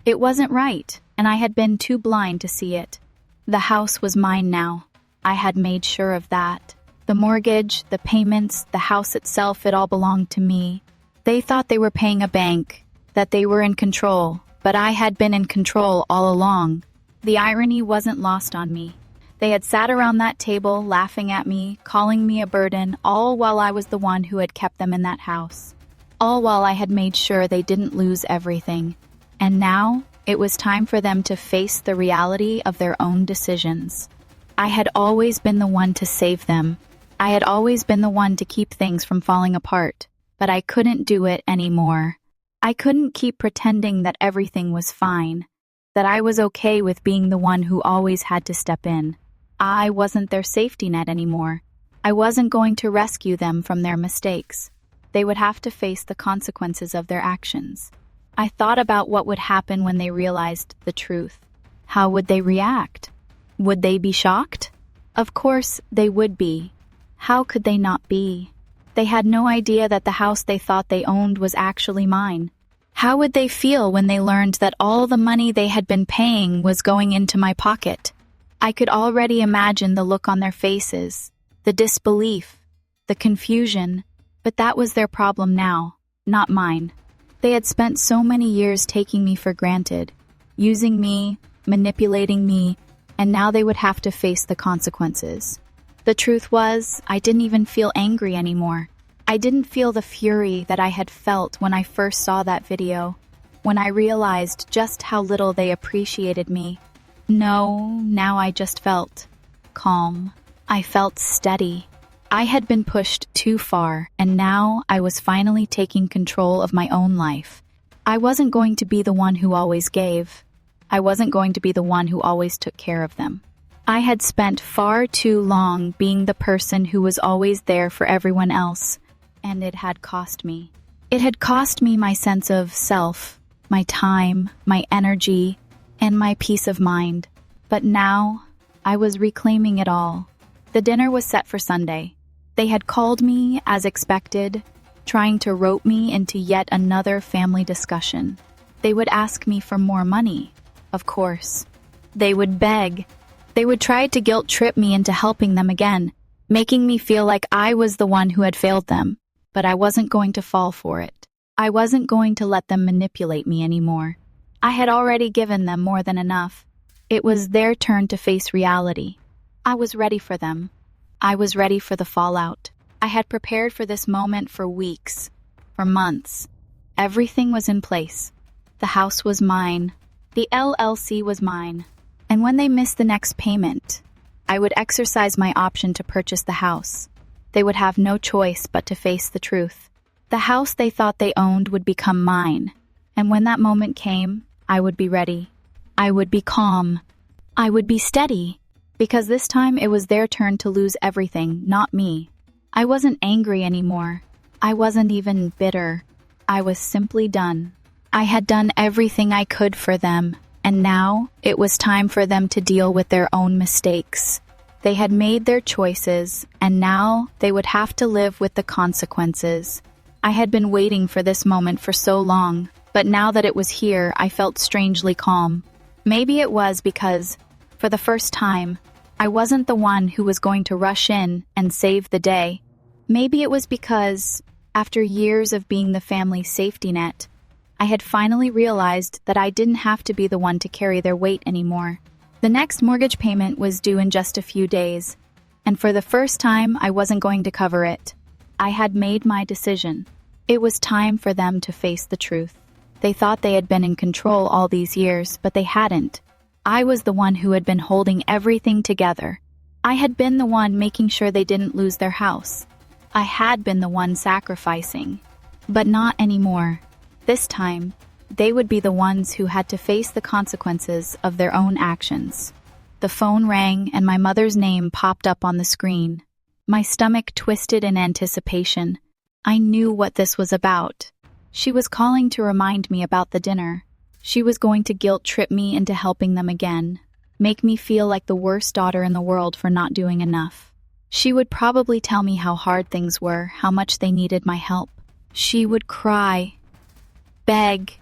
It wasn't right, and I had been too blind to see it. The house was mine now. I had made sure of that. The mortgage, the payments, the house itself, it all belonged to me. They thought they were paying a bank, that they were in control, but I had been in control all along. The irony wasn't lost on me. They had sat around that table, laughing at me, calling me a burden, all while I was the one who had kept them in that house. All while I had made sure they didn't lose everything. And now, it was time for them to face the reality of their own decisions. I had always been the one to save them. I had always been the one to keep things from falling apart, but I couldn't do it anymore. I couldn't keep pretending that everything was fine, that I was okay with being the one who always had to step in. I wasn't their safety net anymore. I wasn't going to rescue them from their mistakes. They would have to face the consequences of their actions. I thought about what would happen when they realized the truth. How would they react? Would they be shocked? Of course, they would be. How could they not be? They had no idea that the house they thought they owned was actually mine. How would they feel when they learned that all the money they had been paying was going into my pocket? I could already imagine the look on their faces, the disbelief, the confusion, but that was their problem now, not mine. They had spent so many years taking me for granted, using me, manipulating me, and now they would have to face the consequences. The truth was, I didn't even feel angry anymore. I didn't feel the fury that I had felt when I first saw that video, when I realized just how little they appreciated me. No, now I just felt calm. I felt steady. I had been pushed too far, and now I was finally taking control of my own life. I wasn't going to be the one who always gave. I wasn't going to be the one who always took care of them. I had spent far too long being the person who was always there for everyone else, and it had cost me. It had cost me my sense of self, my time, my energy, and my peace of mind. But now, I was reclaiming it all. The dinner was set for Sunday. They had called me, as expected, trying to rope me into yet another family discussion. They would ask me for more money, of course. They would beg. They would try to guilt trip me into helping them again, making me feel like I was the one who had failed them. But I wasn't going to fall for it. I wasn't going to let them manipulate me anymore. I had already given them more than enough. It was their turn to face reality. I was ready for them. I was ready for the fallout. I had prepared for this moment for weeks, for months. Everything was in place. The house was mine. The LLC was mine. And when they missed the next payment, I would exercise my option to purchase the house. They would have no choice but to face the truth. The house they thought they owned would become mine. And when that moment came, I would be ready. I would be calm. I would be steady. Because this time it was their turn to lose everything, not me. I wasn't angry anymore. I wasn't even bitter. I was simply done. I had done everything I could for them, and now it was time for them to deal with their own mistakes. They had made their choices, and now they would have to live with the consequences. I had been waiting for this moment for so long, but now that it was here, I felt strangely calm. Maybe it was because, for the first time, I wasn't the one who was going to rush in and save the day. Maybe it was because, after years of being the family's safety net, I had finally realized that I didn't have to be the one to carry their weight anymore. The next mortgage payment was due in just a few days, and for the first time, I wasn't going to cover it. I had made my decision. It was time for them to face the truth. They thought they had been in control all these years, but they hadn't. I was the one who had been holding everything together. I had been the one making sure they didn't lose their house. I had been the one sacrificing. But not anymore. This time, they would be the ones who had to face the consequences of their own actions. The phone rang and my mother's name popped up on the screen. My stomach twisted in anticipation. I knew what this was about. She was calling to remind me about the dinner. She was going to guilt trip me into helping them again, make me feel like the worst daughter in the world for not doing enough. She would probably tell me how hard things were, how much they needed my help. She would cry, beg,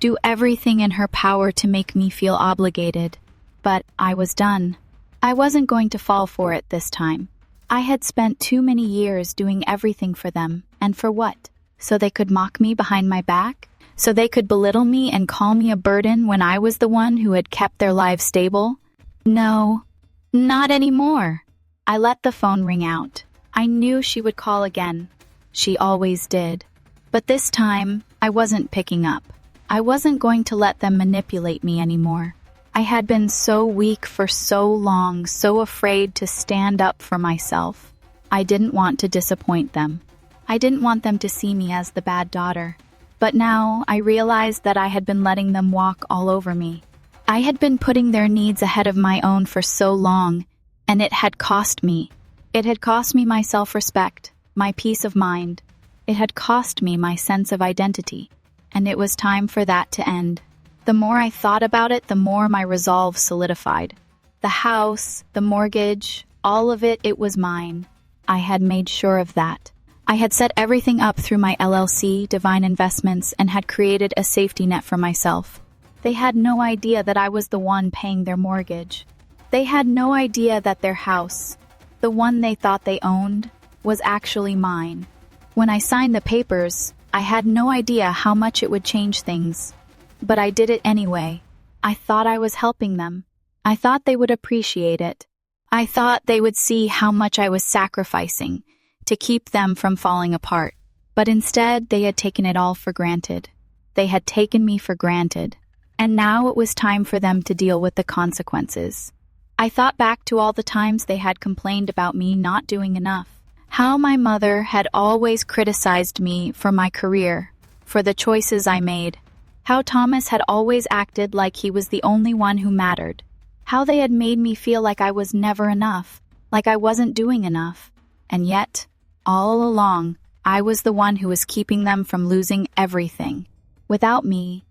do everything in her power to make me feel obligated. But I was done. I wasn't going to fall for it this time. I had spent too many years doing everything for them, and for what? So they could mock me behind my back? So they could belittle me and call me a burden when I was the one who had kept their lives stable? No, not anymore. I let the phone ring out. I knew she would call again. She always did. But this time, I wasn't picking up. I wasn't going to let them manipulate me anymore. I had been so weak for so long, so afraid to stand up for myself. I didn't want to disappoint them. I didn't want them to see me as the bad daughter. But now I realized that I had been letting them walk all over me. I had been putting their needs ahead of my own for so long, and it had cost me. It had cost me my self-respect, my peace of mind. It had cost me my sense of identity, and it was time for that to end. The more I thought about it, the more my resolve solidified. The house, the mortgage, all of it, it was mine. I had made sure of that. I had set everything up through my LLC, Divine Investments, and had created a safety net for myself. They had no idea that I was the one paying their mortgage. They had no idea that their house, the one they thought they owned, was actually mine. When I signed the papers, I had no idea how much it would change things. But I did it anyway. I thought I was helping them. I thought they would appreciate it. I thought they would see how much I was sacrificing to keep them from falling apart. But instead, they had taken it all for granted. They had taken me for granted. And now it was time for them to deal with the consequences. I thought back to all the times they had complained about me not doing enough. How my mother had always criticized me for my career, for the choices I made. How Thomas had always acted like he was the only one who mattered. How they had made me feel like I was never enough, like I wasn't doing enough. And yet, all along, I was the one who was keeping them from losing everything. Without me,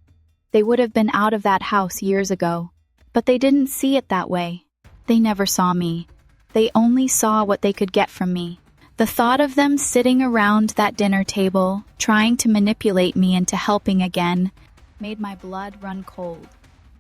they would have been out of that house years ago. But they didn't see it that way. They never saw me. They only saw what they could get from me. The thought of them sitting around that dinner table, trying to manipulate me into helping again, made my blood run cold.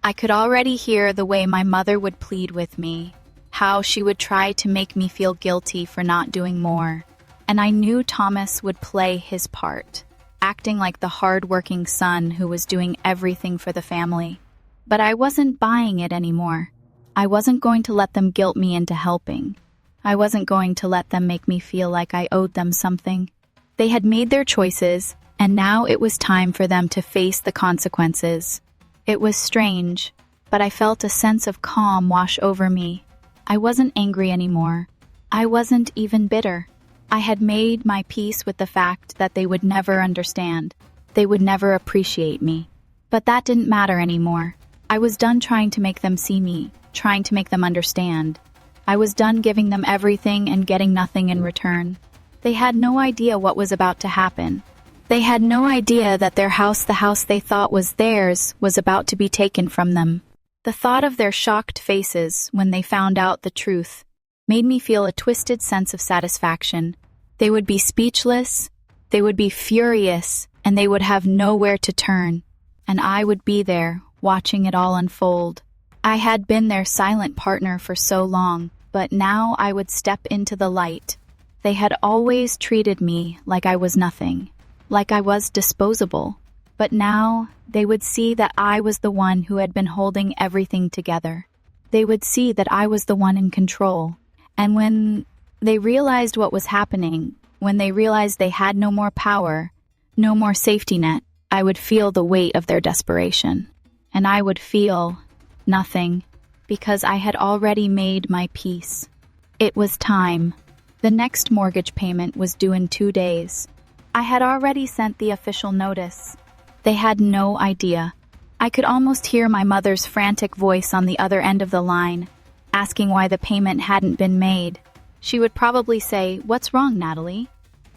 I could already hear the way my mother would plead with me, how she would try to make me feel guilty for not doing more. And I knew Thomas would play his part, acting like the hard-working son who was doing everything for the family. But I wasn't buying it anymore. I wasn't going to let them guilt me into helping. I wasn't going to let them make me feel like I owed them something. They had made their choices, and now it was time for them to face the consequences. It was strange, but I felt a sense of calm wash over me. I wasn't angry anymore. I wasn't even bitter. I had made my peace with the fact that they would never understand. They would never appreciate me. But that didn't matter anymore. I was done trying to make them see me, trying to make them understand. I was done giving them everything and getting nothing in return. They had no idea what was about to happen. They had no idea that their house, the house they thought was theirs, was about to be taken from them. The thought of their shocked faces when they found out the truth made me feel a twisted sense of satisfaction. They would be speechless, they would be furious, and they would have nowhere to turn. And I would be there, watching it all unfold. I had been their silent partner for so long, but now I would step into the light. They had always treated me like I was nothing, like I was disposable. But now they would see that I was the one who had been holding everything together. They would see that I was the one in control. And when they realized what was happening, when they realized they had no more power, no more safety net, I would feel the weight of their desperation. And I would feel nothing, because I had already made my peace. It was time. The next mortgage payment was due in 2 days. I had already sent the official notice. They had no idea. I could almost hear my mother's frantic voice on the other end of the line, asking why the payment hadn't been made. She would probably say, "What's wrong, Natalie?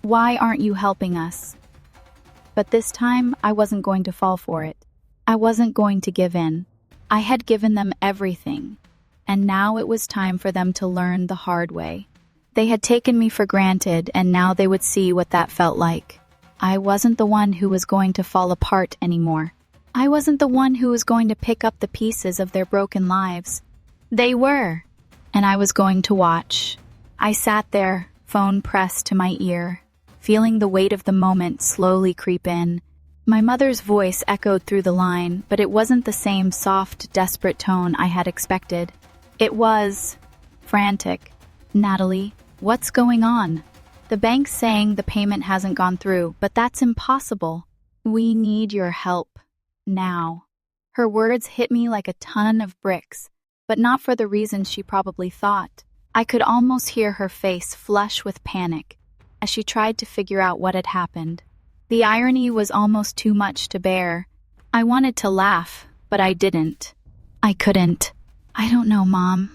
Why aren't you helping us?" But this time, I wasn't going to fall for it. I wasn't going to give in. I had given them everything, and now it was time for them to learn the hard way. They had taken me for granted, and now they would see what that felt like. I wasn't the one who was going to fall apart anymore. I wasn't the one who was going to pick up the pieces of their broken lives. They were, and I was going to watch. I sat there, phone pressed to my ear, feeling the weight of the moment slowly creep in. My mother's voice echoed through the line, but it wasn't the same soft, desperate tone I had expected. It was frantic. "Natalie, what's going on? The bank's saying the payment hasn't gone through, but that's impossible. We need your help. Now." Her words hit me like a ton of bricks, but not for the reasons she probably thought. I could almost hear her face flush with panic as she tried to figure out what had happened. The irony was almost too much to bear. I wanted to laugh, but I didn't. I couldn't. "I don't know, Mom,"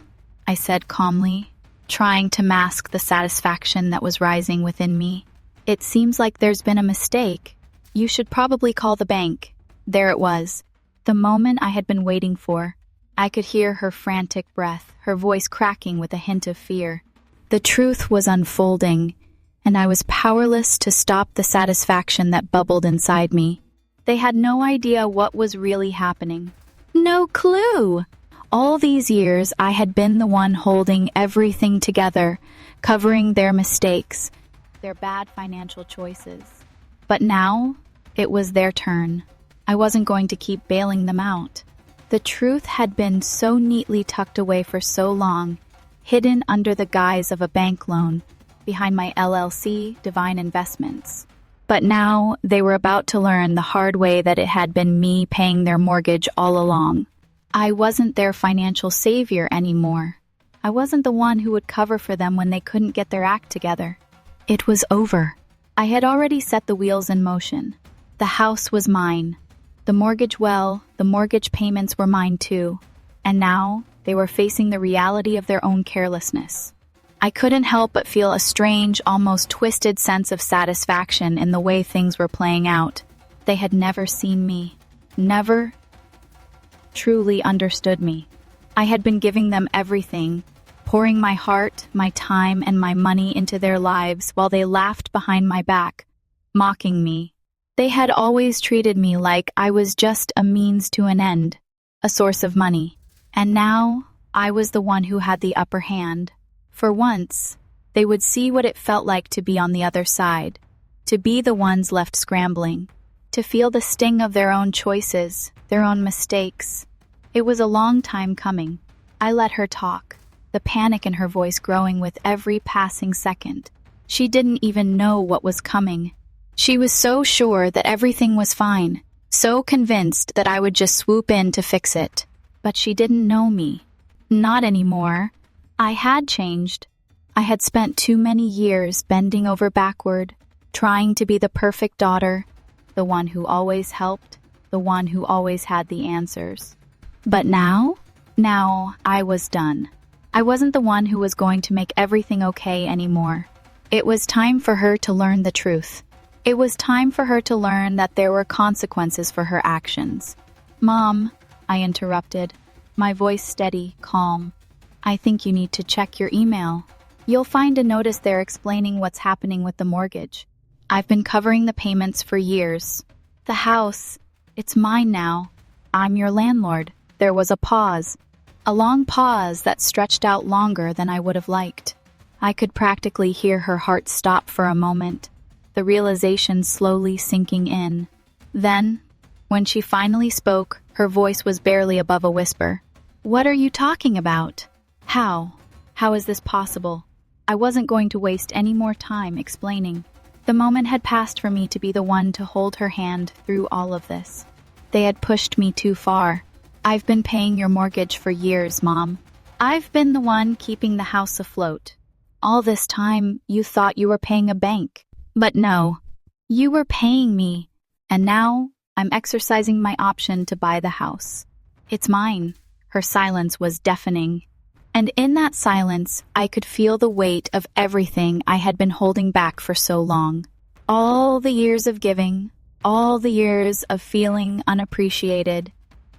I said calmly, trying to mask the satisfaction that was rising within me. "It seems like there's been a mistake. You should probably call the bank." There it was, the moment I had been waiting for. I could hear her frantic breath, her voice cracking with a hint of fear. The truth was unfolding, and I was powerless to stop the satisfaction that bubbled inside me. They had no idea what was really happening. No clue! All these years, I had been the one holding everything together, covering their mistakes, their bad financial choices. But now, it was their turn. I wasn't going to keep bailing them out. The truth had been so neatly tucked away for so long, hidden under the guise of a bank loan, behind my LLC, Divine Investments. But now, they were about to learn the hard way that it had been me paying their mortgage all along. I wasn't their financial savior anymore. I wasn't the one who would cover for them when they couldn't get their act together. It was over. I had already set the wheels in motion. The house was mine. The mortgage payments were mine too. And now, they were facing the reality of their own carelessness. I couldn't help but feel a strange, almost twisted sense of satisfaction in the way things were playing out. They had never seen me. Never truly understood me. I had been giving them everything, pouring my heart, my time, and my money into their lives while they laughed behind my back, mocking me. They had always treated me like I was just a means to an end. a source of money. And now, I was the one who had the upper hand. For once, they would see what it felt like to be on the other side, to be the ones left scrambling, to feel the sting of their own choices, their own mistakes. It was a long time coming. I let her talk, the panic in her voice growing with every passing second. She didn't even know what was coming. She was so sure that everything was fine, so convinced that I would just swoop in to fix it. But she didn't know me. Not anymore. I had changed. I had spent too many years bending over backward, trying to be the perfect daughter, the one who always helped, the one who always had the answers. But now I was done. I wasn't the one who was going to make everything okay anymore. It was time for her to learn the truth. It was time for her to learn that there were consequences for her actions. "Mom," I interrupted, my voice steady, calm. "I think you need to check your email. You'll find a notice there explaining what's happening with the mortgage. I've been covering the payments for years. The house, it's mine now. I'm your landlord." There was a pause, a long pause that stretched out longer than I would have liked. I could practically hear her heart stop for a moment, the realization slowly sinking in. Then, when she finally spoke, her voice was barely above a whisper. "What are you talking about? How? How is this possible?" I wasn't going to waste any more time explaining. The moment had passed for me to be the one to hold her hand through all of this. They had pushed me too far. "I've been paying your mortgage for years, Mom. I've been the one keeping the house afloat. All this time, you thought you were paying a bank. But no, you were paying me. And now, I'm exercising my option to buy the house. It's mine." Her silence was deafening. And in that silence, I could feel the weight of everything I had been holding back for so long. All the years of giving, all the years of feeling unappreciated,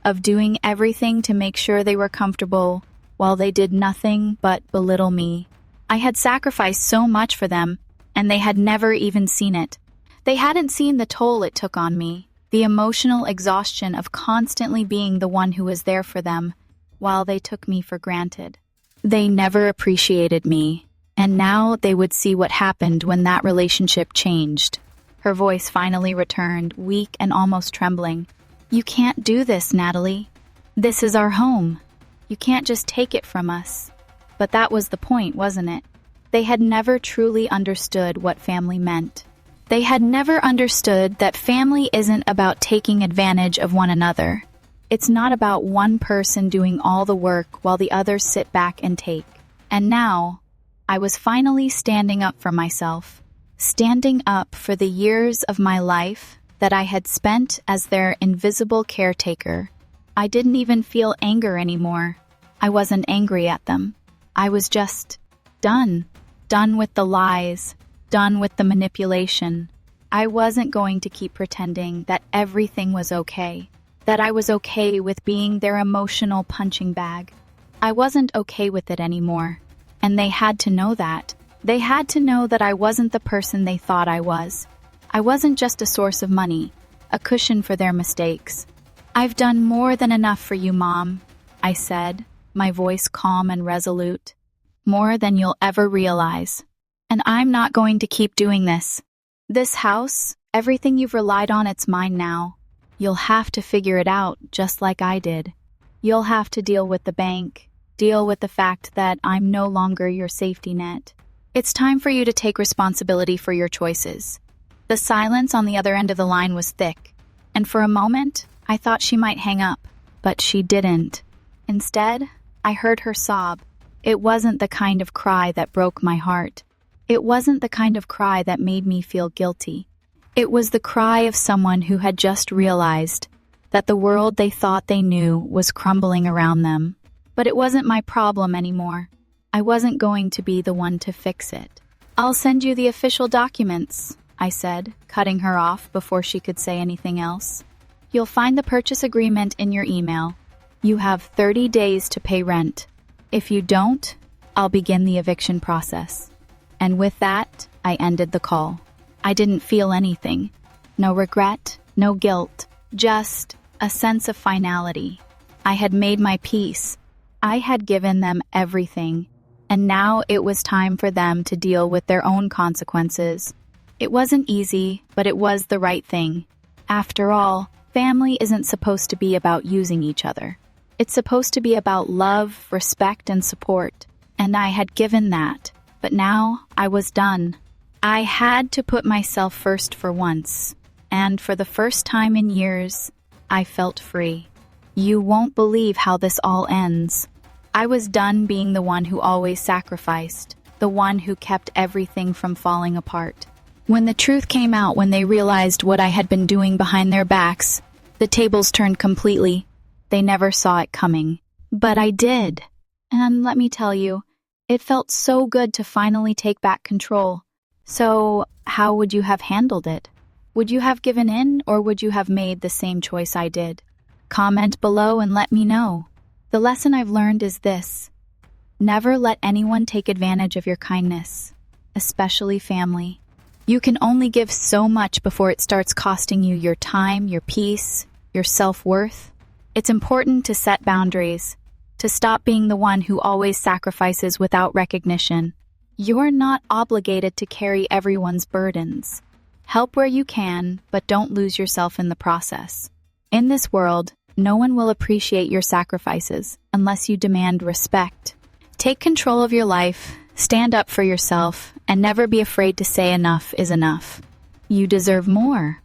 of doing everything to make sure they were comfortable, while they did nothing but belittle me. I had sacrificed so much for them, and they had never even seen it. They hadn't seen the toll it took on me, the emotional exhaustion of constantly being the one who was there for them, while they took me for granted. They never appreciated me, and now they would see what happened when that relationship changed. Her voice finally returned, weak and almost trembling. "You can't do this, Natalie. This is our home. You can't just take it from us." But that was the point, wasn't it? They had never truly understood what family meant. They had never understood that family isn't about taking advantage of one another. It's not about one person doing all the work while the others sit back and take. And now, I was finally standing up for myself, standing up for the years of my life that I had spent as their invisible caretaker. I didn't even feel anger anymore. I wasn't angry at them. I was just done. Done with the lies, done with the manipulation. I wasn't going to keep pretending that everything was okay, that I was okay with being their emotional punching bag. I wasn't okay with it anymore, and they had to know that. They had to know that I wasn't the person they thought I was. I wasn't just a source of money, a cushion for their mistakes. "I've done more than enough for you, Mom," I said, my voice calm and resolute. "More than you'll ever realize. And I'm not going to keep doing this. This house, everything you've relied on, it's mine now. You'll have to figure it out, just like I did. You'll have to deal with the bank, deal with the fact that I'm no longer your safety net. It's time for you to take responsibility for your choices." The silence on the other end of the line was thick, and for a moment, I thought she might hang up, but she didn't. Instead, I heard her sob. It wasn't the kind of cry that broke my heart. It wasn't the kind of cry that made me feel guilty. It was the cry of someone who had just realized that the world they thought they knew was crumbling around them. But it wasn't my problem anymore. I wasn't going to be the one to fix it. "I'll send you the official documents," I said, cutting her off before she could say anything else. "You'll find the purchase agreement in your email. You have 30 days to pay rent. If you don't, I'll begin the eviction process." And with that, I ended the call. I didn't feel anything. No regret, no guilt, just a sense of finality. I had made my peace. I had given them everything, and now it was time for them to deal with their own consequences. It wasn't easy, but it was the right thing. After all, family isn't supposed to be about using each other. It's supposed to be about love, respect, and support. And I had given that, but now I was done. I had to put myself first for once, and for the first time in years, I felt free. You won't believe how this all ends. I was done being the one who always sacrificed, the one who kept everything from falling apart. When the truth came out, when they realized what I had been doing behind their backs, the tables turned completely. They never saw it coming. But I did. And let me tell you, it felt so good to finally take back control. So, how would you have handled it? Would you have given in, or would you have made the same choice I did? Comment below and let me know. The lesson I've learned is this: never let anyone take advantage of your kindness, especially family. You can only give so much before it starts costing you your time, your peace, your self-worth. It's important to set boundaries, to stop being the one who always sacrifices without recognition. You're not obligated to carry everyone's burdens. Help where you can, but don't lose yourself in the process. In this world, no one will appreciate your sacrifices unless you demand respect. Take control of your life, stand up for yourself, and never be afraid to say enough is enough. You deserve more.